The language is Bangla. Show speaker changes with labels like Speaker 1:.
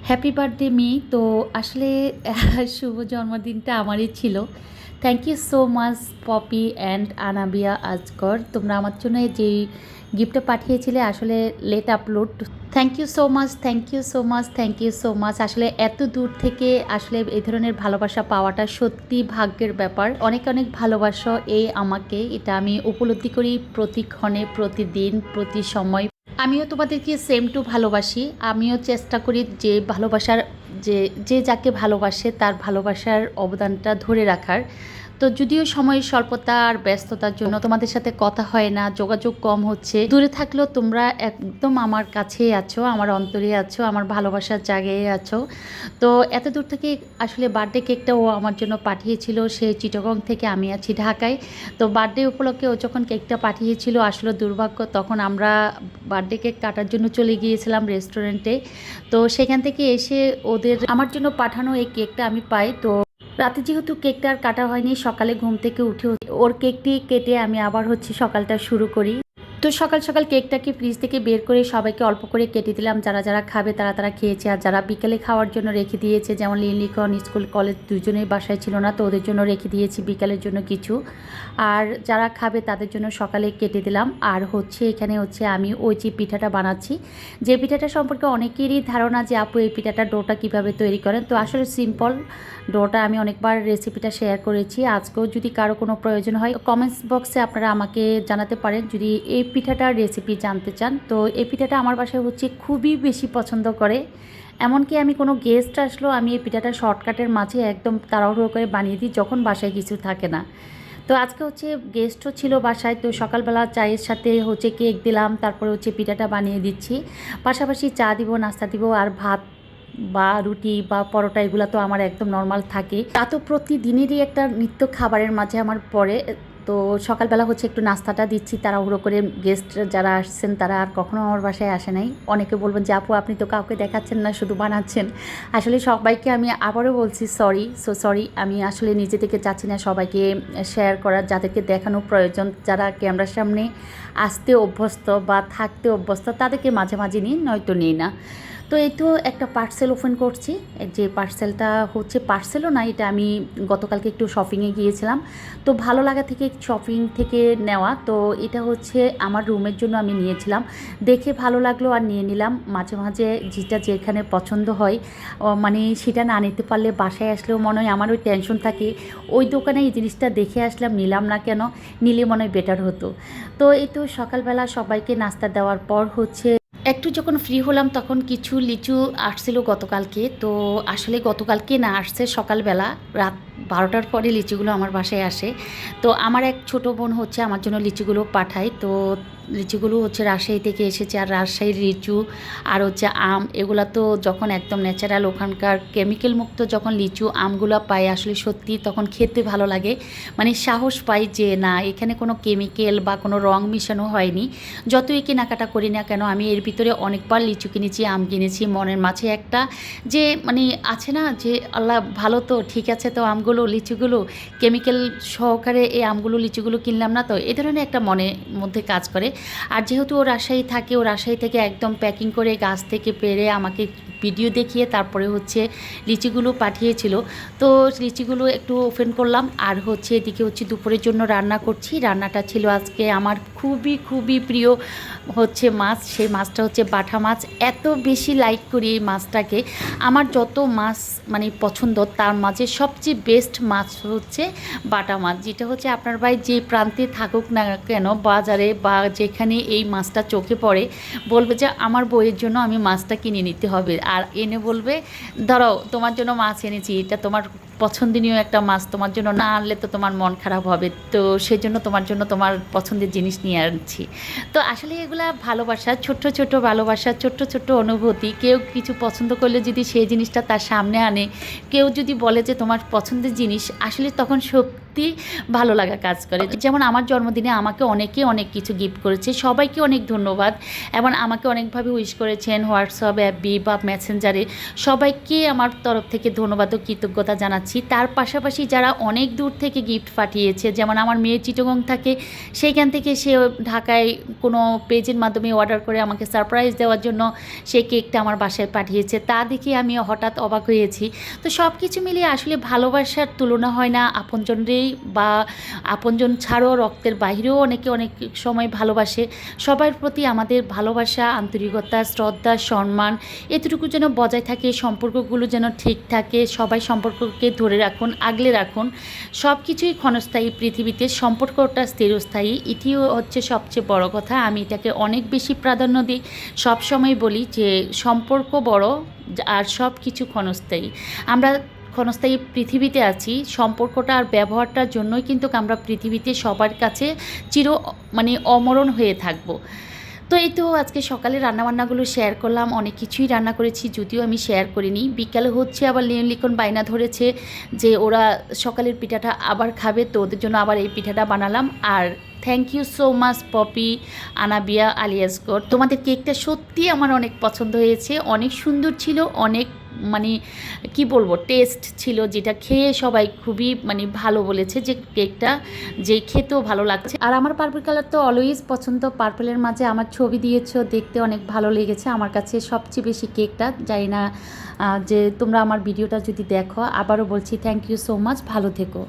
Speaker 1: Happy birthday me. তো আসলে শুভ জন্মদিনটা আমারই ছিল। Thank you so much Poppy and Anabia Asghar. তোমরা আমার জন্য যেই গিফটটা পাঠিয়েছিলে আসলে late upload. Thank you so much, thank you so much, thank you so much. আসলে এত দূর থেকে আসলে এই ধরনের ভালোবাসা পাওয়াটা সত্যি ভাগ্যের ব্যাপার। অনেক অনেক ভালোবাসা আমাকে, এটা আমি উপলব্ধি করি প্রতিক্ষণে, প্রতিদিন, প্রতি সময়। আমিও তোমাদেরকে সেম টু ভালোবাসি। আমিও চেষ্টা করি যে ভালোবাসার যে যে যাকে ভালোবাসে তার ভালোবাসার অবদানটা ধরে রাখার। তো যদিও সময়ের স্বল্পতা আর ব্যস্ততার জন্য তোমাদের সাথে কথা হয় না, যোগাযোগ কম হচ্ছে, দূরে থাকলেও তোমরা একদম আমার কাছেই আছো, আমার অন্তরে আছো, আমার ভালোবাসার জায়গায় আছো। তো এত দূর থেকে আসলে বার্থডে কেকটা ও আমার জন্য পাঠিয়েছিল, সে চিটাগং থেকে, আমি আছি ঢাকায়। তো বার্থডে উপলক্ষে ও যখন কেকটা পাঠিয়েছিল, আসলে দুর্ভাগ্য তখন আমরা বার্থডে কেক কাটার জন্য চলে গিয়েছিলাম রেস্টুরেন্টে। তো সেখান থেকে এসে ওদের আমার জন্য পাঠানো এই কেকটা আমি পাই। তো রাতে যেহেতু কেকটা আর কাটা হয়নি, সকালে ঘুম থেকে উঠে ওর কেকটি কেটে আমি আবার সকালটা শুরু করি। তো সকাল সকাল কেকটাকে ফ্রিজ থেকে বের করে সবাইকে অল্প করে কেটে দিলাম। যারা যারা খাবে তারা তারা খেয়েছে, আর যারা বিকেলে খাওয়ার জন্য রেখে দিয়েছে, যেমন লিলিকন স্কুল কলেজ দুজনেই বাসায় ছিল না, তো ওদের জন্য রেখে দিয়েছি বিকেলের জন্য কিছু। আর যারা খাবে তাদের জন্য সকালে কেটে দিলাম। আর এখানে আমি ওই যে পিঠাটা বানাচ্ছি, যে পিঠাটা সম্পর্কে অনেকেরই ধারণা যে আপু এই পিঠাটা ডোটা কীভাবে তৈরি করেন। তো আসলে সিম্পল ডোটা আমি অনেকবার রেসিপিটা শেয়ার করেছি। আজকেও যদি কারো কোনো প্রয়োজন হয় কমেন্টস বক্সে আপনারা আমাকে জানাতে পারেন যদি এই পিঠাটার রেসিপি জানতে চান। তো এই পিঠাটা আমার বাসায় খুবই বেশি পছন্দ করে। এমনকি আমি কোনো গেস্ট আসলেও আমি এই পিঠাটা শর্টকাটের মাঝে একদম তাড়াহুড়ো করে বানিয়ে দিই যখন বাসায় কিছু থাকে না। তো আজকে গেস্টও ছিল বাসায়। তো সকালবেলা চায়ের সাথে কেক দিলাম, তারপরে পিঠাটা বানিয়ে দিচ্ছি, পাশাপাশি চা দিব, নাস্তা দিব, আর ভাত বা রুটি বা পরোটা এগুলো তো আমার একদম নর্মাল থাকে। তা তো প্রতিদিনেরই একটা নিত্য খাবারের মাঝে আমার পড়ে। তো সকালবেলা একটু নাস্তাটা দিচ্ছি তাড়াহুড়ো করে। গেস্ট যারা আসছেন তারা আর কখনো আমার বাসায় আসে নাই। অনেকে বলবেন যে আপু আপনি তো কাউকে দেখাচ্ছেন না, শুধু বানাচ্ছেন। আসলে সবাইকে আমি আবারও বলছি সরি, আমি আসলে নিজে থেকে চাচ্ছি না সবাইকে শেয়ার করার, যাদেরকে দেখানো প্রয়োজন, যারা ক্যামেরার সামনে আসতে অভ্যস্ত বা থাকতে অভ্যস্ত, তাদেরকে মাঝে মাঝে নিই, নয়তো নিই না। তো এই তো একটা পার্সেল ওপেন করছি। যে পার্সেলটা পার্সেলও না, এটা আমি গতকালকে একটু শপিংয়ে গিয়েছিলাম, তো ভালো লাগা থেকে শপিং থেকে নেওয়া। তো এটা আমার রুমের জন্য আমি নিয়েছিলাম, দেখে ভালো লাগলো আর নিয়ে নিলাম। মাঝে মাঝে যেটা যেখানে পছন্দ হয় মানে সেটা না নিতে পারলে বাসায় আসলেও মনে হয় আমার ওই টেনশন থাকে, ওই দোকানে এই জিনিসটা দেখে আসলাম, নিলাম না কেন, নিলে মনে হয় বেটার হতো। তো এই তো সকালবেলা সবাইকে নাস্তা দেওয়ার পর একটু যখন ফ্রি হলাম তখন কিছু লিচু আসছিল গতকালকে। তো আসলে গতকালকে না, আসছে সকালবেলা, রাত 12টার পরে লিচুগুলো আমার বাসায় আসে। তো আমার এক ছোটো বোন আমার জন্য লিচুগুলো পাঠায়। তো লিচুগুলো রাজশাহী থেকে এসেছে, আর রাজশাহীর লিচু আর আম, এগুলা তো যখন একদম ন্যাচারাল ওখানকার কেমিক্যাল মুক্ত যখন লিচু আমগুলো পাই, আসলে সত্যি তখন খেতে ভালো লাগে। মানে সাহস পাই যে না, এখানে কোনো কেমিক্যাল বা কোনো রং মিশানো হয়নি। যতই কেনাকাটা করি না কেন, আমি এর ভিতরে অনেকবার লিচু কিনেছি, আম কিনেছি, মনের মাঝে একটা যে মানে আছে না যে আল্লাহ ভালো, তো ঠিক আছে, তো আমগুলো লিচুগুলো কেমিক্যাল সহকারে এই আমগুলো লিচুগুলো কিনলাম না, তো এই ধরনের একটা মনের মধ্যে কাজ করে। আর যেহেতু ও রাজশাহী থাকে, ও রাজশাহী থেকে একদম প্যাকিং করে গাছ থেকে পেড়ে আমাকে ভিডিও দেখিয়ে তারপরে লিচিগুলো পাঠিয়েছিল। তো লিচিগুলো একটু ওপেন করলাম। আর এদিকে দুপুরের জন্য রান্না করছি। রান্নাটা ছিল আজকে আমার খুবই খুবই প্রিয় মাছ। সেই মাছটা বাটা মাছ। এত বেশি লাইক করি এই মাছটাকে। আমার যত মাছ মানে পছন্দ তার মাঝে সবচেয়ে বেস্ট মাছ বাটা মাছ, যেটা আপনার ভাই যে প্রান্তে থাকুক না কেন, বাজারে বা যেখানে এই মাছটা চোখে পড়ে, বলবে যে আমার বইয়ের জন্য আমি মাছটা কিনে নিতে হবে। আর এনে বলবে ধরো তোমার জন্য মাছ এনেছি, এটা তোমার পছন্দনীয় একটা মাছ, তোমার জন্য না আনলে তো তোমার মন খারাপ হবে, তো সেজন্য তোমার জন্য তোমার পছন্দের জিনিস নিয়ে আনছি। তো আসলে এগুলা ভালোবাসা, ছোট্ট ছোট্ট ভালোবাসা, ছোট্ট ছোট্ট অনুভূতি। কেউ কিছু পছন্দ করলে যদি সেই জিনিসটা তার সামনে আনে, কেউ যদি বলে যে তোমার পছন্দের জিনিস, আসলে তখন সত্যি ভালো লাগা কাজ করে। যেমন আমার জন্মদিনে আমাকে অনেকে অনেক কিছু গিফট করেছে, সবাইকে অনেক ধন্যবাদ। এবং আমাকে অনেকভাবে উইশ করেছেন হোয়াটসঅ্যাপ, অ্যাপবি বা মেসেঞ্জারে। সবাইকে আমার তরফ থেকে ধন্যবাদ ও কৃতজ্ঞতা জানাচ্ছি। দিচ্ছি। তার পাশাপাশি যারা অনেক দূর থেকে গিফট পাঠিয়েছে, যেমন আমার মেয়ে চিটাগং থাকে, সেইখান থেকে সে ঢাকায় কোনো পেজের মাধ্যমে অর্ডার করে আমাকে সারপ্রাইজ দেওয়ার জন্য সেই কেকটা আমার বাসায় পাঠিয়েছে, তা দেখে আমি হঠাৎ অবাক হয়েছি। তো সব কিছু মিলিয়ে আসলে ভালোবাসার তুলনা হয় না, আপনজনরেই বা আপনজন ছাড়াও রক্তের বাইরেও অনেকে অনেক সময় ভালোবাসে। সবার প্রতি আমাদের ভালোবাসা, আন্তরিকতা, শ্রদ্ধা, সম্মান এতটুকু যেন বজায় থাকে, সম্পর্কগুলো যেন ঠিক থাকে। সবাই সম্পর্ককে ধরে রাখুন, আগলে রাখুন। সব কিছুই ক্ষণস্থায়ী, পৃথিবীতে সম্পর্কটা স্থিরস্থায়ী, এটিও হচ্ছে সবচেয়ে বড় কথা। আমি এটাকে অনেক বেশি প্রাধান্য দিই। সবসময় বলি যে সম্পর্ক বড় আর সব কিছু ক্ষণস্থায়ী। আমরা ক্ষণস্থায়ী পৃথিবীতে আছি, সম্পর্কটা আর ব্যবহারটার জন্যই কিন্তু আমরা পৃথিবীতে সবার কাছে অমরণ হয়ে থাকবো। তো এই তো আজকে সকালে রান্নাবান্নাগুলো শেয়ার করলাম। অনেক কিছুই রান্না করেছি, যদিও আমি শেয়ার করিনি। বিকালে হচ্ছে আবার লিখন বায়না ধরেছে যে ওরা সকালের পিঠাটা আবার খাবে, তো ওদের জন্য আবার এই পিঠাটা বানালাম। আর thank you so much Popy, Anabia, Aliasgar, তোমাদের কেকটা সত্যি আমার অনেক পছন্দ হয়েছে, অনেক সুন্দর ছিল, অনেক কি বলবো টেস্ট ছিল, যেটা খেয়ে সবাই খুবই ভালো বলেছে যে কেকটা যে খেতেও ভালো লাগছে। আর আমার পার্পল কালার তো অলওয়েজ পছন্দ, পার্পলের মাঝে আমার ছবি দিয়েছো, দেখতে অনেক ভালো লেগেছে আমার কাছে সবচেয়ে বেশি কেকটা। জানি না যে তোমরা আমার ভিডিওটা যদি দেখো, আবারও বলছি থ্যাংক ইউ সো মাচ, ভালো থেকো।